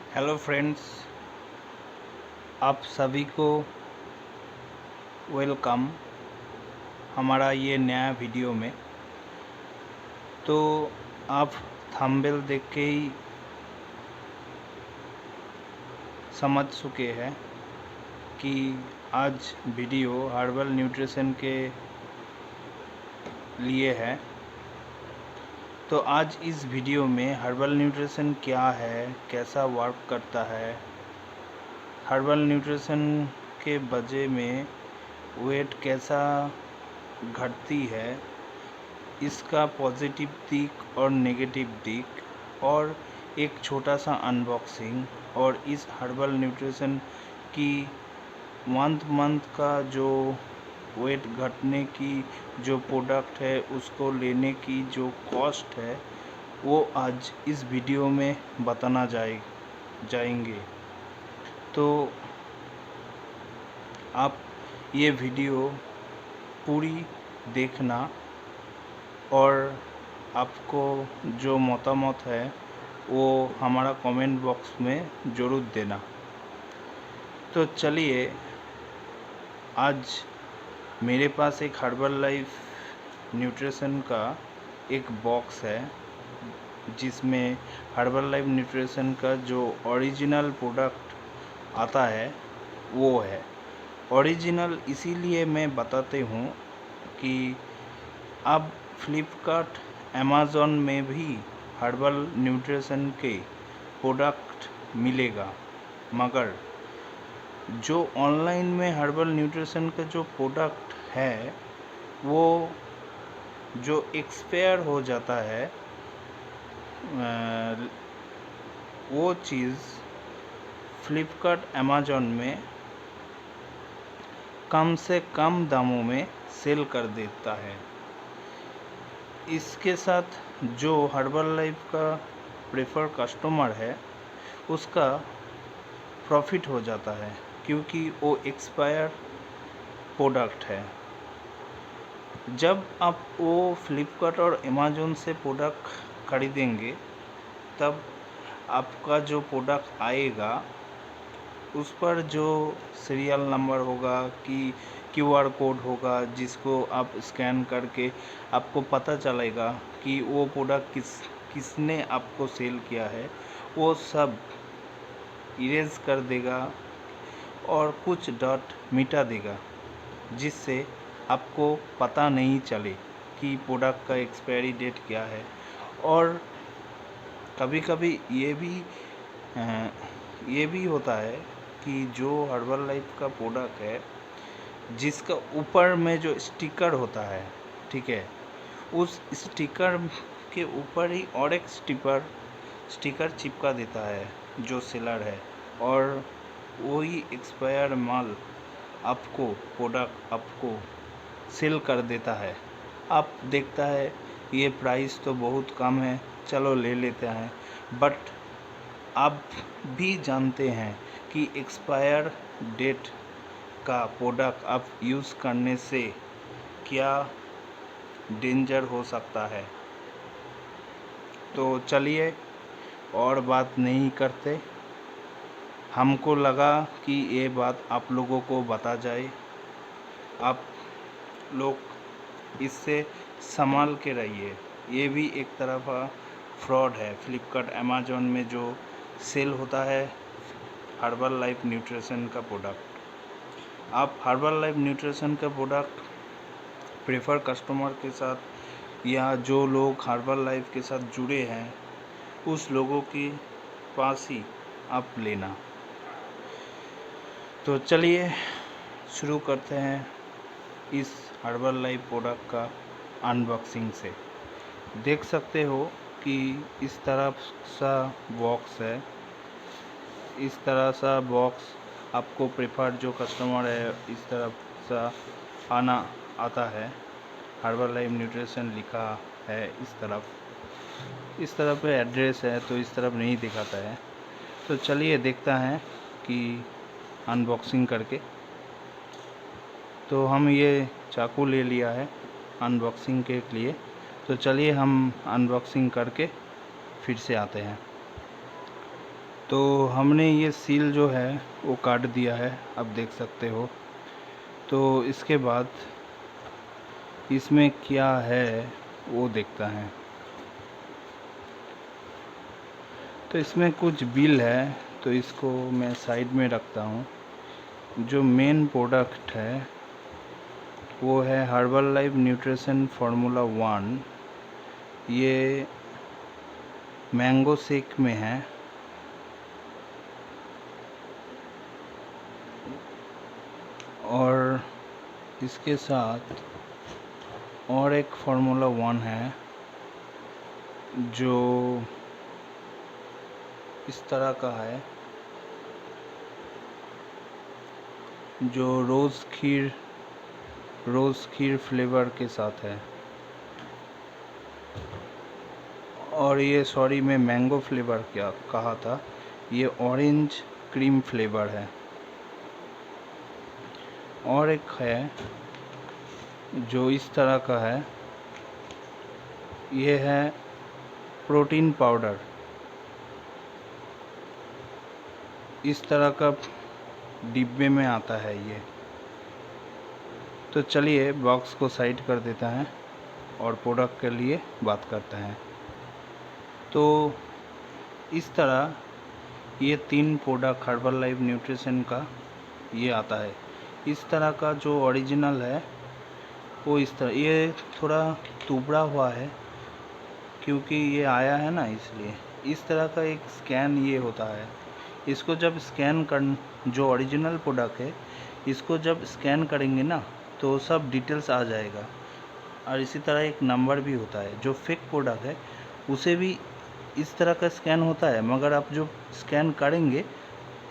Hello friends, आप सभी को वेलकम हमारा ये नया वीडियो में। तो आप थंबनेल देख के ही समझ चुके हैं कि आज वीडियो हर्बल न्यूट्रिशन के लिए है। तो आज इस वीडियो में हर्बल न्यूट्रिशन क्या है, कैसा वर्क करता है, हर्बल न्यूट्रिशन के वजह में वेट कैसा घटती है, इसका पॉजिटिव दिक और नेगेटिव दिक, और एक छोटा सा अनबॉक्सिंग, और इस हर्बल न्यूट्रिशन की मंथ का जो वेट घटने की जो प्रोडक्ट है उसको लेने की जो कॉस्ट है वो आज इस वीडियो में बताना जाएंगे। तो आप ये वीडियो पूरी देखना और आपको जो मतामत है वो हमारा कमेंट बॉक्स में ज़रूर देना। तो चलिए, आज मेरे पास एक हर्बल लाइफ न्यूट्रिशन का एक बॉक्स है जिसमें हर्बल लाइफ न्यूट्रिशन का जो ओरिजिनल प्रोडक्ट आता है वो है। ओरिजिनल इसीलिए मैं बताते हूँ कि अब फ्लिपकार्ट अमेज़न में भी हर्बल न्यूट्रिशन के प्रोडक्ट मिलेगा, मगर जो ऑनलाइन में हर्बल न्यूट्रिशन का जो प्रोडक्ट है वो जो एक्सपायर हो जाता है वो चीज़ फ्लिपकार्ट अमेज़न में कम से कम दामों में सेल कर देता है। इसके साथ जो हर्बल लाइफ का प्रेफर कस्टमर है उसका प्रॉफिट हो जाता है, क्योंकि वो एक्सपायर प्रोडक्ट है। जब आप वो फ्लिपकार्ट और अमेज़न से प्रोडक्ट खरीदेंगे तब आपका जो प्रोडक्ट आएगा उस पर जो सीरियल नंबर होगा कि क्यूआर कोड होगा जिसको आप स्कैन करके आपको पता चलेगा कि वो प्रोडक्ट किसने आपको सेल किया है, वो सब इरेज कर देगा और कुछ डॉट मिटा देगा जिससे आपको पता नहीं चले कि प्रोडक्ट का एक्सपायरी डेट क्या है। और कभी कभी ये भी होता है कि जो हर्बल लाइफ का प्रोडक्ट है जिसका ऊपर में जो स्टिकर होता है, ठीक है, उस स्टिकर के ऊपर ही और एक स्टिकर चिपका देता है जो सेलर है, और वही एक्सपायर माल प्रोडक्ट आपको सेल कर देता है। आप देखता है ये प्राइस तो बहुत कम है, चलो ले लेते हैं, बट आप भी जानते हैं कि एक्सपायर डेट का प्रोडक्ट आप यूज़ करने से क्या डेंजर हो सकता है। तो चलिए और बात नहीं करते, हमको लगा कि ये बात आप लोगों को बता जाए। आप लोग इससे संभाल के रहिए। ये भी एक तरह का फ्रॉड है। फ्लिपकार्ट अमेज़न में जो सेल होता है हर्बल लाइफ न्यूट्रिशन का प्रोडक्ट, आप हर्बल लाइफ न्यूट्रिशन का प्रोडक्ट प्रेफर कस्टमर के साथ या जो लोग हर्बल लाइफ के साथ जुड़े हैं उस लोगों के पास ही आप लेना। तो चलिए शुरू करते हैं इस हर्बल लाइफ प्रोडक्ट का अनबॉक्सिंग से। देख सकते हो कि इस तरह सा बॉक्स है। इस तरह सा बॉक्स आपको प्रेफर्ड जो कस्टमर है इस तरफ सा आता है। हर्बल लाइफ न्यूट्रिशन लिखा है इस तरफ पे एड्रेस है, तो इस तरफ नहीं दिखाता है। तो चलिए देखता है कि अनबॉक्सिंग करके। तो हम ये चाकू ले लिया है अनबॉक्सिंग के लिए, तो चलिए हम अनबॉक्सिंग करके फिर से आते हैं। तो हमने ये सील जो है वो काट दिया है, आप देख सकते हो। तो इसके बाद इसमें क्या है वो देखता है। तो इसमें कुछ बिल है, तो इसको मैं साइड में रखता हूँ। जो मेन प्रोडक्ट है वो है हर्बल लाइफ न्यूट्रिशन फार्मूला 1। ये मैंगो शेक में है। और इसके साथ और एक फार्मूला 1 है जो इस तरह का है, जो रोज़ खीर फ्लेवर के साथ है। और ये सॉरी, मैं मैंगो फ्लेवर क्या कहा था, ये ऑरेंज क्रीम फ्लेवर है। और एक है जो इस तरह का है, ये है प्रोटीन पाउडर। इस तरह का डिब्बे में आता है ये। तो चलिए बॉक्स को साइड कर देता है और प्रोडक्ट के लिए बात करते हैं। तो इस तरह ये 3 प्रोडक्ट हर्बल लाइफ न्यूट्रिशन का ये आता है। इस तरह का जो ओरिजिनल है वो इस तरह, ये थोड़ा टुकड़ा हुआ है क्योंकि ये आया है ना, इसलिए इस तरह का एक स्कैन ये होता है। इसको जब स्कैन कर, जो ओरिजिनल प्रोडक्ट है इसको जब स्कैन करेंगे ना तो सब डिटेल्स आ जाएगा। और इसी तरह एक नंबर भी होता है। जो फेक प्रोडक्ट है उसे भी इस तरह का स्कैन होता है, मगर आप जो स्कैन करेंगे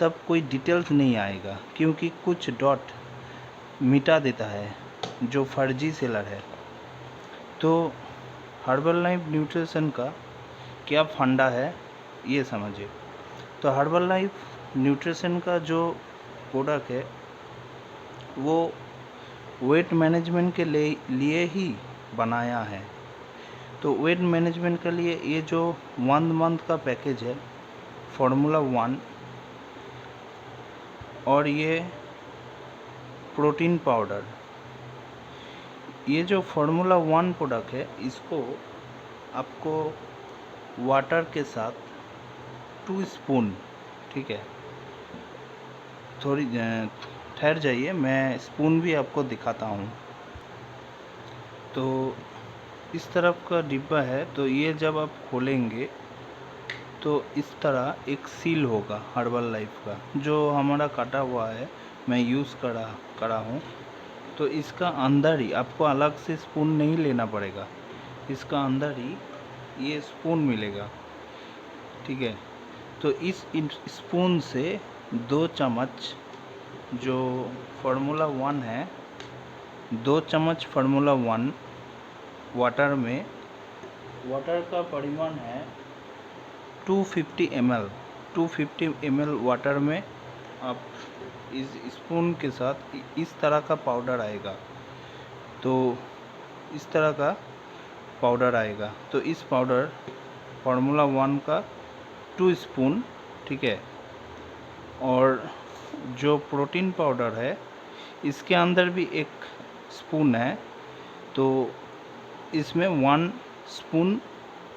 तब कोई डिटेल्स नहीं आएगा क्योंकि कुछ डॉट मिटा देता है जो फर्जी सेलर है। तो हर्बल लाइफ न्यूट्रिशन का क्या फंडा है ये समझिए। तो हर्बल लाइफ न्यूट्रिशन का जो प्रोडक्ट है वो वेट मैनेजमेंट के लिए ही बनाया है। तो वेट मैनेजमेंट के लिए ये जो 1 मंथ का पैकेज है फार्मूला 1 और ये प्रोटीन पाउडर, ये जो फार्मूला 1 प्रोडक्ट है इसको आपको वाटर के साथ 2 स्पून, ठीक है, थोड़ी ठहर जाइए, मैं स्पून भी आपको दिखाता हूँ। तो इस तरफ का डिब्बा है, तो ये जब आप खोलेंगे तो इस तरह एक सील होगा हर्बल लाइफ का, जो हमारा काटा हुआ है, मैं यूज़ करा हूँ। तो इसका अंदर ही आपको अलग से स्पून नहीं लेना पड़ेगा, इसका अंदर ही ये स्पून मिलेगा, ठीक है। तो इस स्पून से 2 चम्मच जो फार्मूला 1 है, 2 चम्मच फार्मूला 1 वाटर में, वाटर का परिमाण है 250 ml। 250 ml वाटर में आप इस स्पून के साथ इस तरह का पाउडर आएगा। तो इस तरह का पाउडर आएगा। तो इस पाउडर फार्मूला 1 का 2 स्पून, ठीक है। और जो प्रोटीन पाउडर है इसके अंदर भी 1 स्पून है। तो इसमें 1 स्पून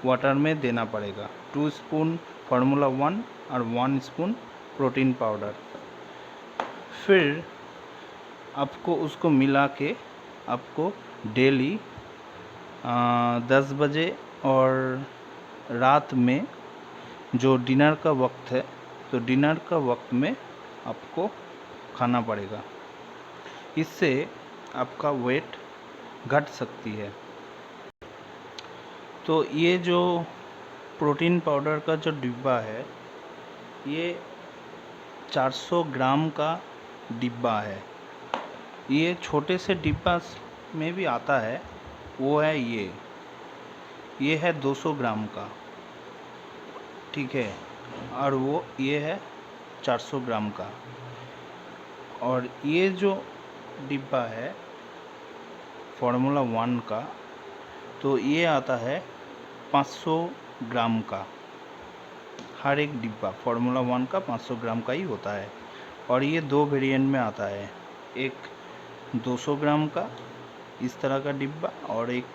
वाटर में देना पड़ेगा। 2 स्पून फार्मूला 1 और 1 स्पून प्रोटीन पाउडर। फिर आपको उसको मिला के आपको डेली 10 बजे और रात में जो डिनर का वक्त है, तो डिनर का वक्त में आपको खाना पड़ेगा। इससे आपका वेट घट सकती है। तो ये जो प्रोटीन पाउडर का जो डिब्बा है ये 400 ग्राम का डिब्बा है। ये छोटे से डिब्बा में भी आता है, वो है ये है 200 ग्राम का, ठीक है। और वो ये है 400 ग्राम का। और ये जो डिब्बा है फार्मूला 1 का, तो ये आता है 500 ग्राम का। हर एक डिब्बा फार्मूला 1 का 500 ग्राम का ही होता है। और ये 2 वेरिएंट में आता है, एक 200 ग्राम का इस तरह का डिब्बा और एक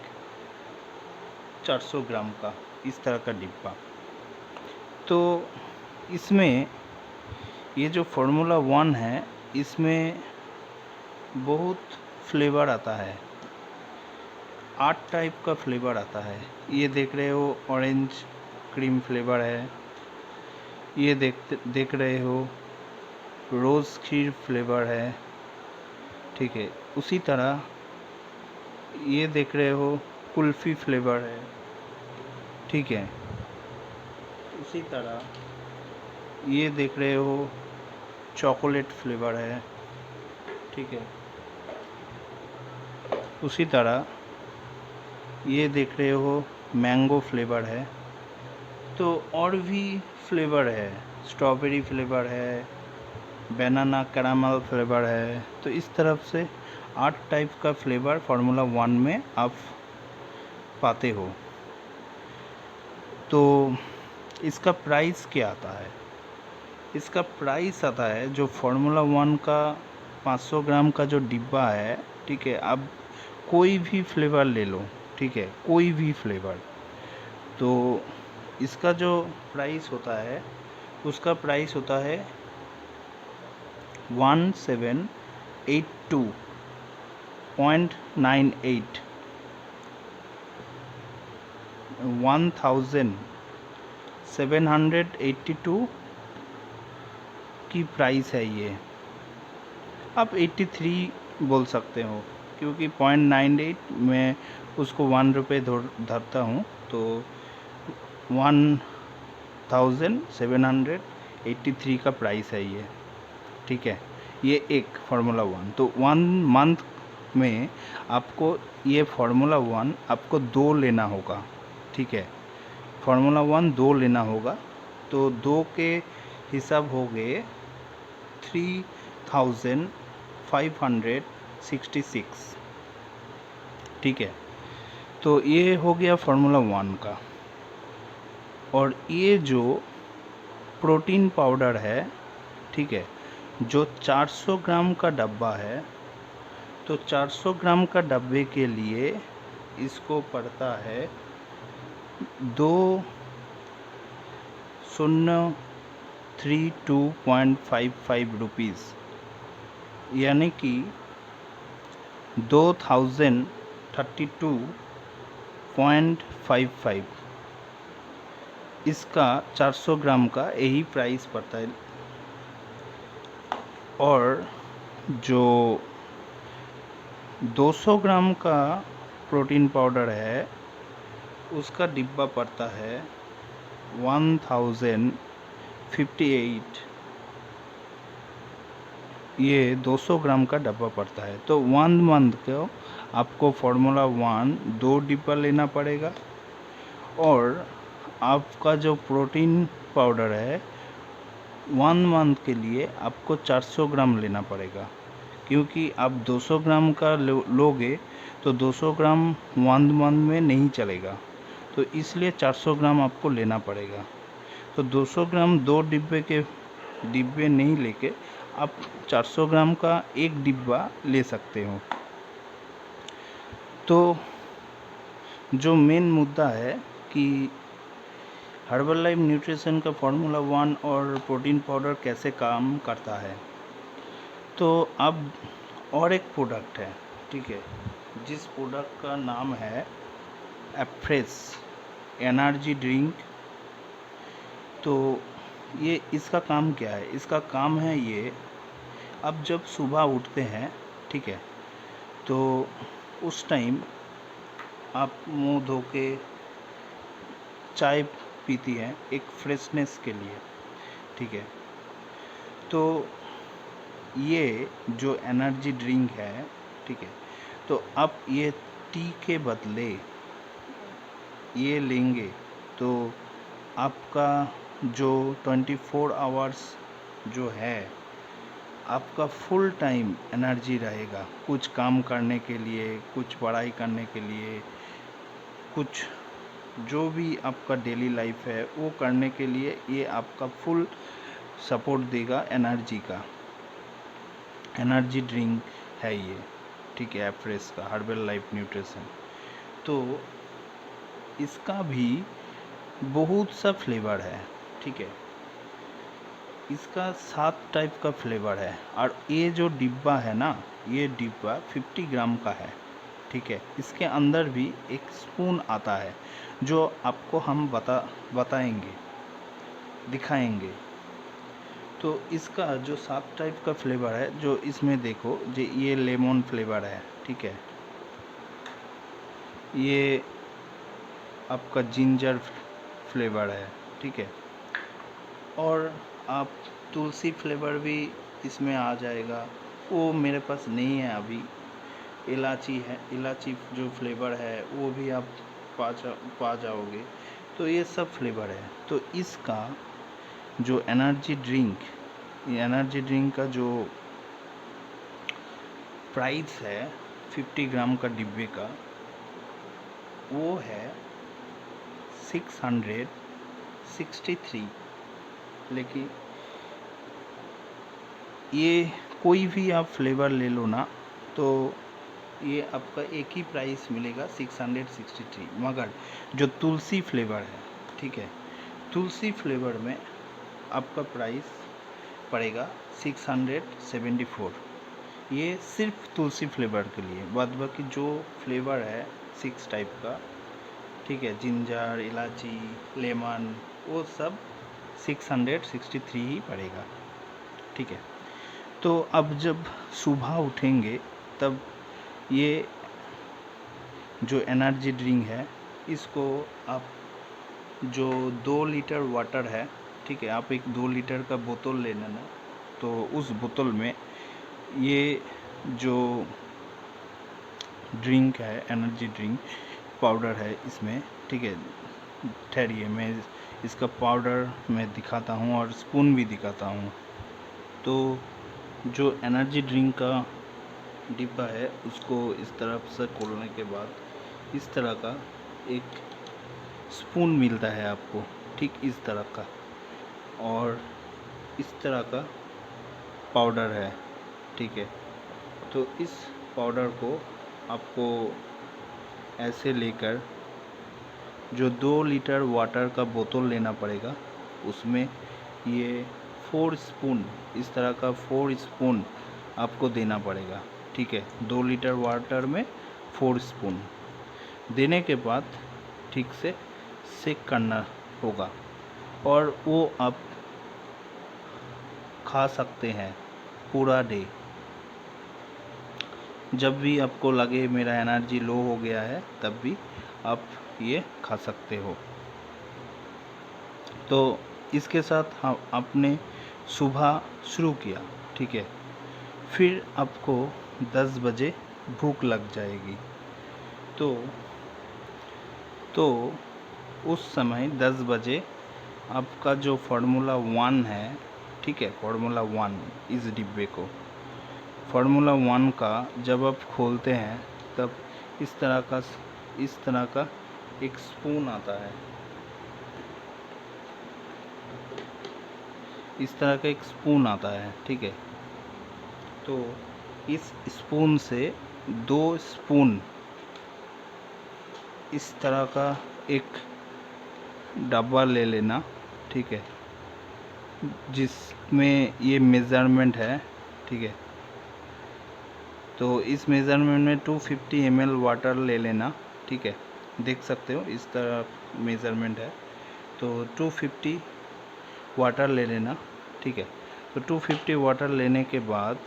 400 ग्राम का इस तरह का डिब्बा। तो इसमें ये जो फार्मूला 1 है इसमें बहुत फ्लेवर आता है, 8 टाइप का फ्लेवर आता है। ये देख रहे हो ऑरेंज क्रीम फ्लेवर है, ये देख रहे हो रोज़ खीर फ्लेवर है, ठीक है। उसी तरह ये देख रहे हो कुल्फ़ी फ्लेवर है, ठीक है। उसी तरह ये देख रहे हो चॉकलेट फ्लेवर है, ठीक है। उसी तरह ये देख रहे हो मैंगो फ्लेवर है। तो और भी फ्लेवर है, स्ट्रॉबेरी फ्लेवर है, बनाना कैरामल फ्लेवर है। तो इस तरफ से 8 टाइप का फ्लेवर फार्मूला 1 में आप पाते हो। तो इसका प्राइस क्या आता है? इसका प्राइस आता है जो फार्मूला 1 का 500 ग्राम का जो डिब्बा है, ठीक है। आप कोई भी फ्लेवर ले लो, ठीक है, कोई भी फ्लेवर। तो इसका जो प्राइस होता है उसका प्राइस होता है 1782.98 1782 की प्राइस है ये। आप 83 बोल सकते हो क्योंकि 0.98 मैं उसको 1 रुपये धरता हूँ, तो 1783 का प्राइस है ये, ठीक है। ये एक फार्मूला 1। तो 1 मंथ में आपको ये फार्मूला 1 आपको 2 लेना होगा, ठीक है। फार्मूला 1 2 लेना होगा, तो 2 के हिसाब हो गए 3566, ठीक है। तो ये हो गया फार्मूला 1 का। और ये जो प्रोटीन पाउडर है, ठीक है, जो 400 ग्राम का डब्बा है, तो 400 ग्राम का डब्बे के लिए इसको पड़ता है 2032.55 रुपीज़, यानी कि 2032.55। इसका 400 ग्राम का यही प्राइस पड़ता है। और जो 200 ग्राम का प्रोटीन पाउडर है उसका डिब्बा पड़ता है 1058। ये 200 ग्राम का डब्बा पड़ता है। तो 1 मंथ को आपको फार्मूला 1 2 डिब्बा लेना पड़ेगा। और आपका जो प्रोटीन पाउडर है 1 मंथ के लिए आपको 400 ग्राम लेना पड़ेगा, क्योंकि आप 200 ग्राम का लोगे तो 200 ग्राम 1 मंथ में नहीं चलेगा, तो इसलिए 400 ग्राम आपको लेना पड़ेगा। तो 200 ग्राम 2 डिब्बे नहीं लेके आप 400 ग्राम का एक डिब्बा ले सकते हो। तो जो मेन मुद्दा है कि हर्बल लाइफ न्यूट्रिशन का फार्मूला 1 और प्रोटीन पाउडर कैसे काम करता है। तो अब और एक प्रोडक्ट है, ठीक है, जिस प्रोडक्ट का नाम है एफ्रेश एनर्जी ड्रिंक। तो ये इसका काम क्या है? इसका काम है ये, अब जब सुबह उठते हैं, ठीक है, तो उस टाइम आप मुंह धो के चाय पीती हैं एक फ्रेशनेस के लिए, ठीक है। तो ये जो एनर्जी ड्रिंक है, ठीक है, तो आप ये टी के बदले ये लेंगे तो आपका जो 24 आवर्स जो है आपका फुल टाइम एनर्जी रहेगा, कुछ काम करने के लिए, कुछ पढ़ाई करने के लिए, कुछ जो भी आपका डेली लाइफ है वो करने के लिए ये आपका फुल सपोर्ट देगा एनर्जी का। एनर्जी ड्रिंक है ये, ठीक है, एफ्रेश का हर्बल लाइफ न्यूट्रिशन। तो इसका भी बहुत सा फ्लेवर है, ठीक है, इसका 7 टाइप का फ्लेवर है। और ये जो डिब्बा है ना, ये डिब्बा 50 ग्राम का है, ठीक है। इसके अंदर भी एक स्पून आता है जो आपको हम बताएंगे, दिखाएंगे। तो इसका जो 7 टाइप का फ्लेवर है, जो इसमें देखो, जो ये लेमन फ्लेवर है, ठीक है, ये आपका जिंजर फ्लेवर है, ठीक है, और आप तुलसी फ्लेवर भी इसमें आ जाएगा, वो मेरे पास नहीं है अभी। इलायची है, इलायची जो फ्लेवर है वो भी आप पा जाओगे। तो ये सब फ्लेवर है। तो इसका जो एनर्जी ड्रिंक का जो प्राइस है 50 ग्राम का डिब्बे का, वो है 663। लेकिन ये कोई भी आप फ्लेवर ले लो ना, तो ये आपका एक ही प्राइस मिलेगा 663। मगर जो तुलसी फ्लेवर है, ठीक है, तुलसी फ्लेवर में आपका प्राइस पड़ेगा 674। ये सिर्फ तुलसी फ्लेवर के लिए। बाद बाकी जो फ्लेवर है 6 टाइप का, ठीक है, जिंजर, इलायची, लेमन, वो सब 663 ही पड़ेगा, ठीक है। तो अब जब सुबह उठेंगे तब ये जो एनर्जी ड्रिंक है, इसको आप जो 2 लीटर वाटर है, ठीक है, आप एक 2 लीटर का बोतल ले लेना। तो उस बोतल में ये जो ड्रिंक है, एनर्जी ड्रिंक पाउडर है इसमें, ठीक है। ठहरिए, मैं इसका पाउडर मैं दिखाता हूँ और स्पून भी दिखाता हूँ। तो जो एनर्जी ड्रिंक का डिब्बा है, उसको इस तरफ से खोलने के बाद इस तरह का एक स्पून मिलता है आपको, ठीक इस तरह का, और इस तरह का पाउडर है, ठीक है। तो इस पाउडर को आपको ऐसे लेकर जो 2 लीटर वाटर का बोतल लेना पड़ेगा, उसमें ये 4 स्पून, इस तरह का 4 स्पून आपको देना पड़ेगा, ठीक है। 2 लीटर वाटर में 4 स्पून देने के बाद ठीक से शेक करना होगा, और वो आप खा सकते हैं पूरा डे। जब भी आपको लगे मेरा एनर्जी लो हो गया है, तब भी आप ये खा सकते हो। तो इसके साथ हम आपने सुबह शुरू किया, ठीक है, फिर आपको 10 बजे भूख लग जाएगी। तो उस समय 10 बजे आपका जो फार्मूला 1 है, ठीक है, फार्मूला 1, इस डिब्बे को, फार्मूला 1 का जब आप खोलते हैं तब इस तरह का एक स्पून आता है, इस तरह का एक स्पून आता है, ठीक है। तो इस स्पून से 2 स्पून इस तरह का एक डब्बा ले लेना, ठीक है, जिसमें ये मेज़रमेंट है, ठीक है। तो इस मेज़रमेंट में 250 ml वाटर ले लेना, ठीक है, देख सकते हो इस तरह मेज़रमेंट है। तो 250 वाटर ले लेना, ठीक है। तो 250 वाटर लेने के बाद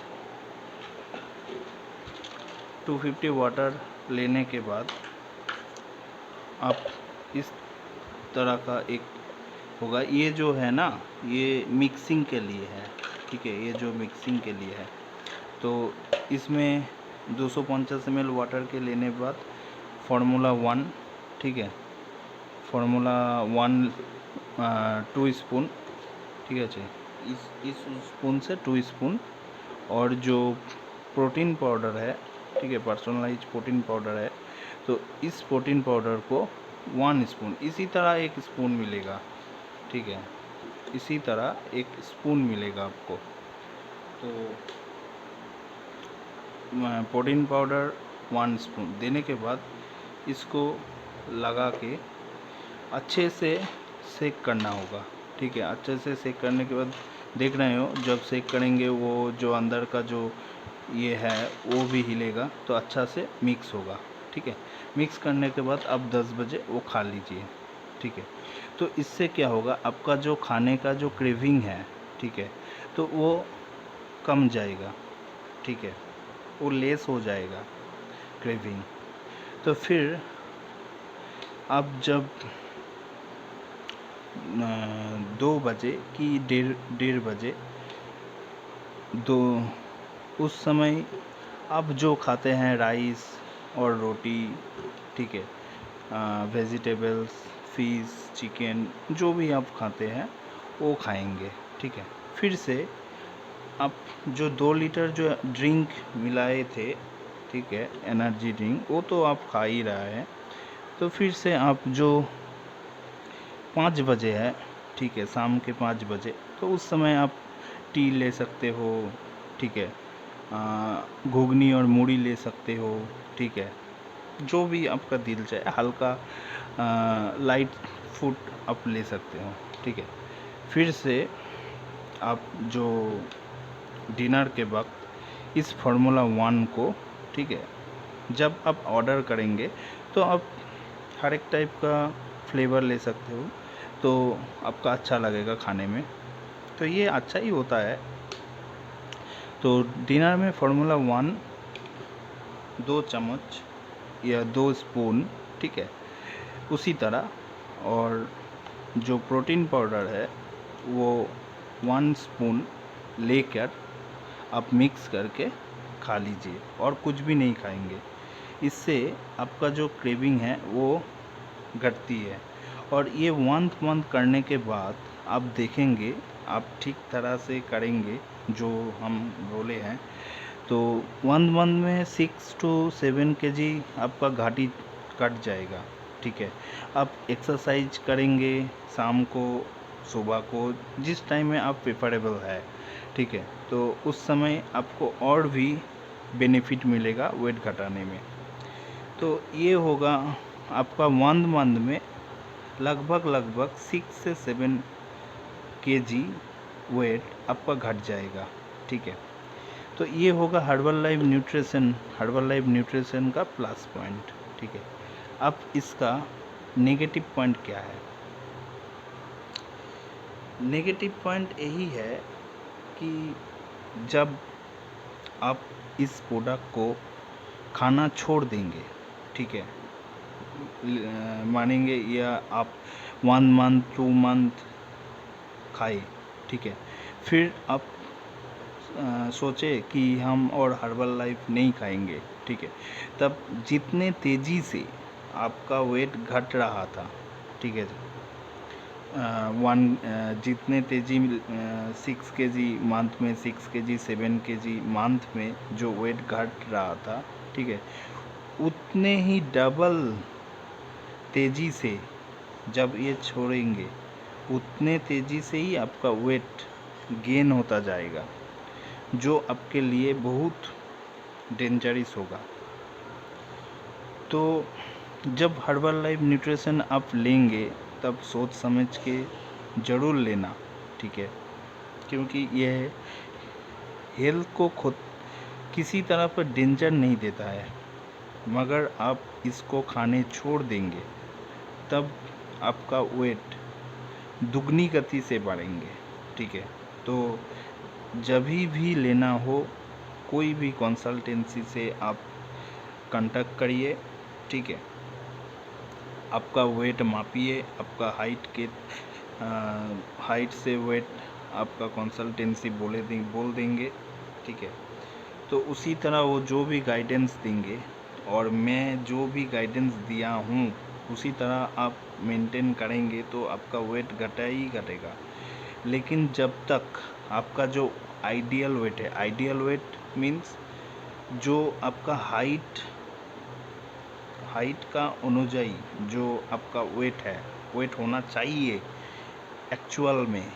250 वाटर लेने के बाद आप इस तरह का एक होगा, ये जो है ना, ये मिक्सिंग के लिए है, ठीक है, ये जो मिक्सिंग के लिए है। तो इसमें 250 ml वाटर के लेने के बाद फार्मूला 1, ठीक है, फार्मूला 1 2 स्पून, ठीक है जी, इस स्पून से 2 स्पून, और जो प्रोटीन पाउडर है, ठीक है, पर्सनलाइज प्रोटीन पाउडर है, तो इस प्रोटीन पाउडर को 1 स्पून, इसी तरह 1 स्पून मिलेगा, ठीक है, इसी तरह 1 स्पून मिलेगा आपको। तो प्रोटीन पाउडर 1 स्पून देने के बाद इसको लगा के अच्छे से सेक करना होगा, ठीक है। अच्छे से सेक करने के बाद देख रहे हो जब सेक करेंगे वो जो अंदर का जो ये है वो भी हिलेगा, तो अच्छा से मिक्स होगा, ठीक है। मिक्स करने के बाद अब 10 बजे वो खा लीजिए, ठीक है। तो इससे क्या होगा, आपका जो खाने का जो क्रेविंग है, ठीक है, तो वो कम जाएगा, ठीक है, वो लेस हो जाएगा क्रेविंग। तो फिर आप जब 2 बजे कि डेढ़ बजे दो उस समय आप जो खाते हैं राइस और रोटी, ठीक है, वेजिटेबल्स, फिश, चिकन, जो भी आप खाते हैं वो खाएंगे, ठीक है। फिर से आप जो 2 लीटर जो ड्रिंक मिलाए थे, ठीक है, एनर्जी ड्रिंक, वो तो आप खा ही रहा है। तो फिर से आप जो 5 बजे है, ठीक है, शाम के 5 बजे, तो उस समय आप टी ले सकते हो, ठीक है, घुगनी और मूढ़ी ले सकते हो, ठीक है, जो भी आपका दिल चाहे, हल्का लाइट फूड आप ले सकते हो, ठीक है। फिर से आप जो डिनर के वक्त इस फार्मूला 1 को, ठीक है, जब आप ऑर्डर करेंगे तो आप हर एक टाइप का फ्लेवर ले सकते हो, तो आपका अच्छा लगेगा खाने में, तो ये अच्छा ही होता है। तो डिनर में फार्मूला 1 2 चम्मच या 2 स्पून, ठीक है, उसी तरह, और जो प्रोटीन पाउडर है वो 1 स्पून लेकर आप मिक्स करके खा लीजिए, और कुछ भी नहीं खाएंगे। इससे आपका जो क्रेविंग है वो घटती है। और ये 1 मंथ करने के बाद आप देखेंगे, आप ठीक तरह से करेंगे जो हम बोले हैं, तो 1 मंथ में 6 to 7 kg आपका घाटी कट जाएगा, ठीक है। आप एक्सरसाइज करेंगे शाम को, सुबह को, जिस टाइम में आप प्रेफरेबल है, ठीक है, तो उस समय आपको और भी बेनिफिट मिलेगा वेट घटाने में। तो ये होगा आपका 1 मंथ में लगभग 6 से 7 kg वेट आपका घट जाएगा, ठीक है। तो ये होगा हर्बल लाइफ न्यूट्रिशन का प्लस पॉइंट, ठीक है। अब इसका नेगेटिव पॉइंट क्या है? नेगेटिव पॉइंट यही है कि जब आप इस प्रोडक्ट को खाना छोड़ देंगे, ठीक है, मानेंगे या आप 1 मंथ 2 मंथ खाए, ठीक है, फिर आप सोचे कि हम और हर्बल लाइफ नहीं खाएंगे, ठीक है, तब जितने तेज़ी से आपका वेट घट रहा था, ठीक है, जितने तेज़ी 6 kg मंथ में, 6 kg 7 kg मंथ में जो वेट घट रहा था, ठीक है, उतने ही डबल तेज़ी से जब ये छोड़ेंगे, उतने तेज़ी से ही आपका वेट गेन होता जाएगा, जो आपके लिए बहुत डेंजरस होगा। तो जब हर्बल लाइफ न्यूट्रिशन आप लेंगे तब सोच समझ के ज़रूर लेना, ठीक है, क्योंकि यह हेल्थ को खुद किसी तरह पर डेंजर नहीं देता है, मगर आप इसको खाने छोड़ देंगे तब आपका वेट दुगनी गति से बढ़ेंगे, ठीक है। तो जब भी लेना हो, कोई भी कंसल्टेंसी से आप कांटेक्ट करिए, ठीक है, आपका वेट मापिए, आपका हाइट से वेट आपका कंसल्टेंसी बोल देंगे, ठीक है। तो उसी तरह वो जो भी गाइडेंस देंगे, और मैं जो भी गाइडेंस दिया हूँ उसी तरह आप मेंटेन करेंगे तो आपका वेट घटा ही घटेगा। लेकिन जब तक आपका जो आइडियल वेट है, आइडियल वेट मीन्स जो आपका हाइट का अनुजाई जो आपका वेट है, वेट होना चाहिए एक्चुअल में,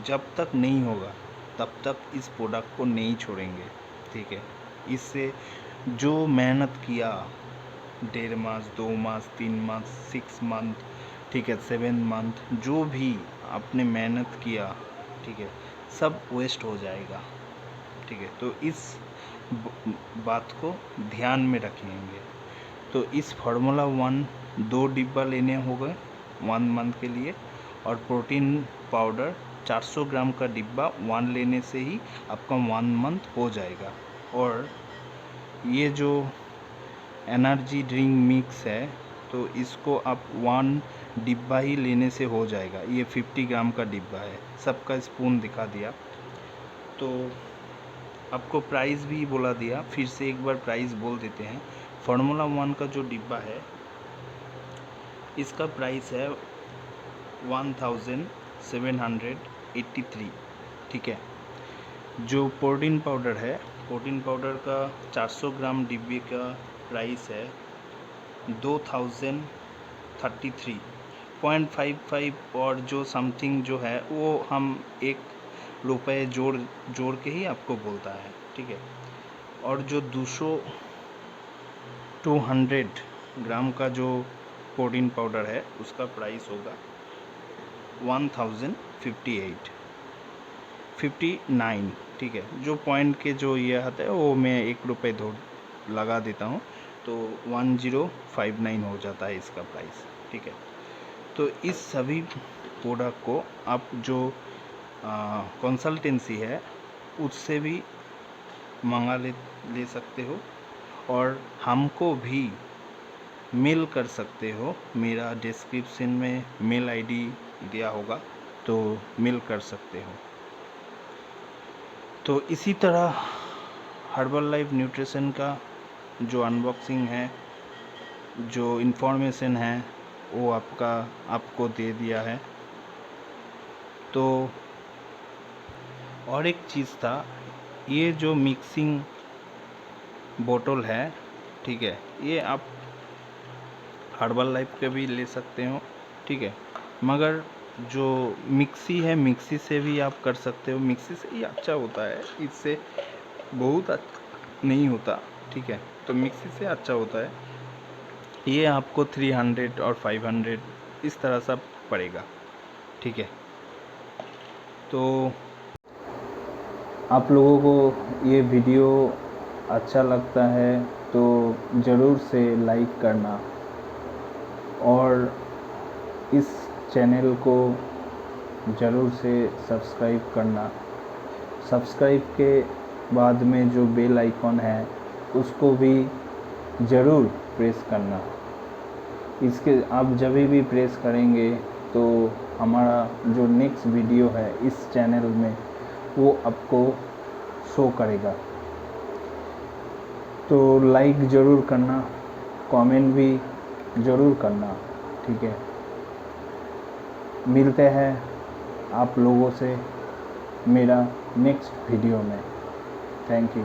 जब तक नहीं होगा तब तक इस प्रोडक्ट को नहीं छोड़ेंगे। ठीक है, इससे जो मेहनत किया 1.5 मास, 2 मास, 3 मास, 6 मंथ, ठीक है, 7 मंथ, जो भी आपने मेहनत किया, ठीक है, सब वेस्ट हो जाएगा। ठीक है, तो इस बात को ध्यान में रखेंगे। तो इस फार्मूला 1 2 डिब्बा लेने होंगे 1 मंथ के लिए, और प्रोटीन पाउडर 400 ग्राम का डिब्बा 1 लेने से ही आपका 1 मंथ हो जाएगा। और ये जो एनर्जी ड्रिंक मिक्स है, तो इसको आप 1 डिब्बा ही लेने से हो जाएगा। ये 50 ग्राम का डिब्बा है, सबका स्पून दिखा दिया। तो आपको प्राइस भी बोला दिया, फिर से एक बार प्राइस बोल देते हैं। फार्मूला 1 का जो डिब्बा है, इसका प्राइस है 1783। ठीक है, जो प्रोटीन पाउडर है, प्रोटीन पाउडर का 400 ग्राम डिब्बे का प्राइस है 2033.55, और जो समथिंग जो है वो हम 1 रुपये जोड़ के ही आपको बोलता है। ठीक है, और जो 200 ग्राम का जो प्रोटीन पाउडर है, उसका प्राइस होगा 1059। ठीक है, जो पॉइंट के जो ये आता है वो मैं 1 रुपये लगा देता हूँ, तो 1059 हो जाता है इसका प्राइस। ठीक है, तो इस सभी प्रोडक्ट को आप जो कंसल्टेंसी है उससे भी मंगा ले सकते हो, और हमको भी मेल कर सकते हो। मेरा डिस्क्रिप्शन में मेल आईडी दिया होगा, तो मेल कर सकते हो। तो इसी तरह हर्बल लाइफ न्यूट्रिशन का जो अनबॉक्सिंग है, जो इन्फॉर्मेशन है, वो आपको दे दिया है। तो और एक चीज़ था, ये जो मिक्सिंग बोतल है, ठीक है, ये आप हर्बल लाइफ के भी ले सकते हो। ठीक है, मगर जो मिक्सी है, मिक्सी से भी आप कर सकते हो। मिक्सी से ही अच्छा होता है, इससे बहुत नहीं होता। ठीक है, तो मिक्सी से अच्छा होता है। ये आपको 300 और 500 इस तरह सा पड़ेगा। ठीक है, तो आप लोगों को ये वीडियो अच्छा लगता है तो ज़रूर से लाइक करना, और इस चैनल को ज़रूर से सब्सक्राइब करना। सब्सक्राइब के बाद में जो बेल आइकॉन है उसको भी ज़रूर प्रेस करना। इसके आप जब भी प्रेस करेंगे तो हमारा जो नेक्स्ट वीडियो है इस चैनल में वो आपको शो करेगा। तो लाइक ज़रूर करना, कमेंट भी ज़रूर करना। ठीक है, मिलते हैं आप लोगों से मेरा नेक्स्ट वीडियो में। Thank you.